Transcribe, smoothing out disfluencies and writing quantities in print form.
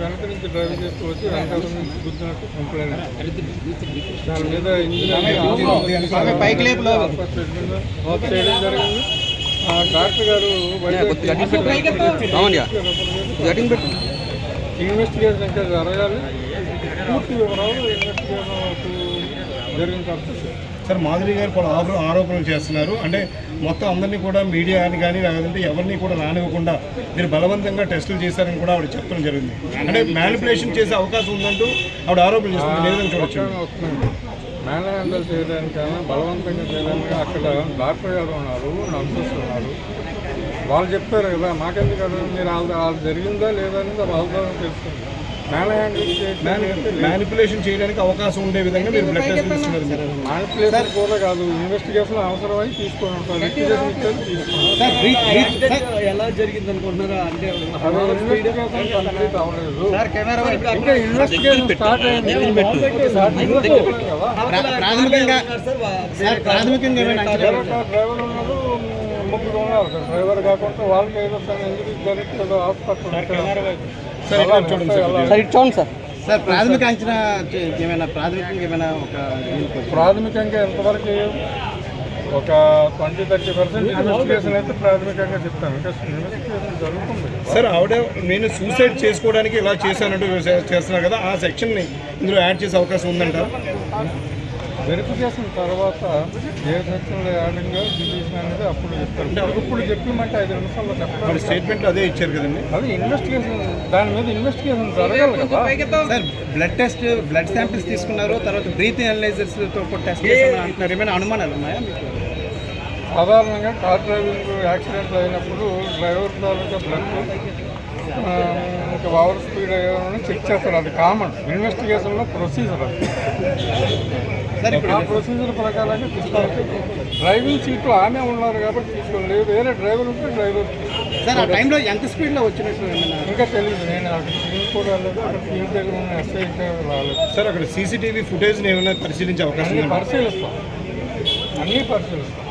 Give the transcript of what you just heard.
వెనక నుంచి డ్రైవింగ్ చేస్తూ వచ్చి వెనకాల నుంచి గుద్దినట్టు కంప్లైంట్. దాని మీద చేయడం జరిగింది. డాక్టర్ గారు ఇన్వెస్టిగేషన్ ఇంకా జరగాలి. పూర్తి వివరాలు ఇన్వెస్టిగేషన్ జరిగిన తర్వాత సార్ మాధురి గారు కూడా ఆరోపణలు చేస్తున్నారు. అంటే మొత్తం అందరినీ కూడా మీడియాని కానీ లేదంటే ఎవరిని కూడా రానివ్వకుండా మీరు బలవంతంగా టెస్టులు చేశారని కూడా ఆవిడ చెప్పడం జరిగింది. అంటే మ్యానిపులేషన్ చేసే అవకాశం ఉందంటూ ఆవిడ ఆరోపణలు చేస్తున్నారు. లేదని చూడొచ్చు. మేనేజ్ హ్యాండిల్ చేయడానికైనా బలవంతంగా చేయడానికి అక్కడ డాక్టర్ గారు ఉన్నారు, నర్సెస్ ఉన్నారు. వాళ్ళు చెప్తారు కదా, మాకెందుకు కదా మీరు వాళ్ళు జరిగిందా లేదా అనేది వాళ్ళతో తెలుస్తుంది. మ్యానిపులేషన్ చేయడానికి అవకాశం ఉండే విధంగా మీరు బ్లడ్ టెస్ట్ ఇస్తున్నారు. మ్యానిపులేషన్ కూడా కాదు, ఇన్వెస్టిగేషన్ అవసరమై తీసుకొని ఉంటారు. ఎలా జరిగింది అనుకుంటున్నారా? అంటే ఇన్వెస్టిగేషన్ కంప్లీట్ అవ్వలేదు, ఇంకా ఇన్వెస్టిగేషన్ స్టార్ట్ అయింది. డ్రైవర్ ఉన్నారు, ముగ్గురు ఉన్నారు. డ్రైవర్ కాకుండా వాళ్ళకి ఏదో ఇంజరీ జరిగితే ఏదో హాస్పిటల్ ప్రాథమిక అంచనా ఏమైనా ప్రాథమికంగా ఎంతవరకు ఒక 20-30% ఇన్వెస్టిగేషన్ అయితే ప్రాథమికంగా చెప్తాను. ఇంకా ఇన్వెస్టిగేషన్ జరుగుతుంది. సార్ ఆవిడ నేను సూసైడ్ చేసుకోవడానికి ఇలా చేశానంటూ చేస్తున్నారు కదా, ఆ సెక్షన్ని ఇందులో యాడ్ చేసే అవకాశం ఉందంటారు. వెరిఫికేషన్ తర్వాత ఏ సెక్షన్లో యాడింగ్ డివిజన్ అనేది అప్పుడు చెప్తారు. ఇప్పుడు చెప్పమంటే 5 నిమిషాల్లో చెప్పాలి. స్టేట్మెంట్లో అదే ఇచ్చారు కదండి. అది ఇన్వెస్టిగేషన్, దాని మీద ఇన్వెస్టిగేషన్ జరగాలి కదా. సార్ బ్లడ్ శాంపిల్స్ తీసుకున్నారు, తర్వాత బ్రీతింగ్ అనలైజర్స్తో టెస్ట్ చేశామని అంటున్నారు. ఏమైనా అనుమానాలు ఉన్నాయా మీకు? సాధారణంగా కార్ డ్రైవింగ్ యాక్సిడెంట్లు అయినప్పుడు డ్రైవర్ తాలూకా బ్లడ్ ఇంకా ఓవర్ స్పీడ్ అయ్యారని చెక్ చేస్తారు. అది కామన్ ఇన్వెస్టిగేషన్లో ప్రొసీజర్. అది ఆ ప్రొసీజర్ ప్రకారంగా తీసుకోవాలి. డ్రైవింగ్ సీట్లో ఆమె ఉన్నారు కాబట్టి తీసుకోండి, వేరే డ్రైవర్ ఉంటే డ్రైవర్. సార్ ఆ టైంలో ఎంత స్పీడ్లో వచ్చినట్టు ఇంకా తెలియదు. నేను అక్కడ టీవీ కూడా రాలేదు, అక్కడ టీవీ దగ్గర ఉన్న ఎస్ఐ రాలేదు. సార్ అక్కడ సీసీటీవీ ఫుటేజ్ని ఏమైనా పరిశీలించే అవకాశం పరిశీలిస్తాం, అన్నీ పరిశీలిస్తాం.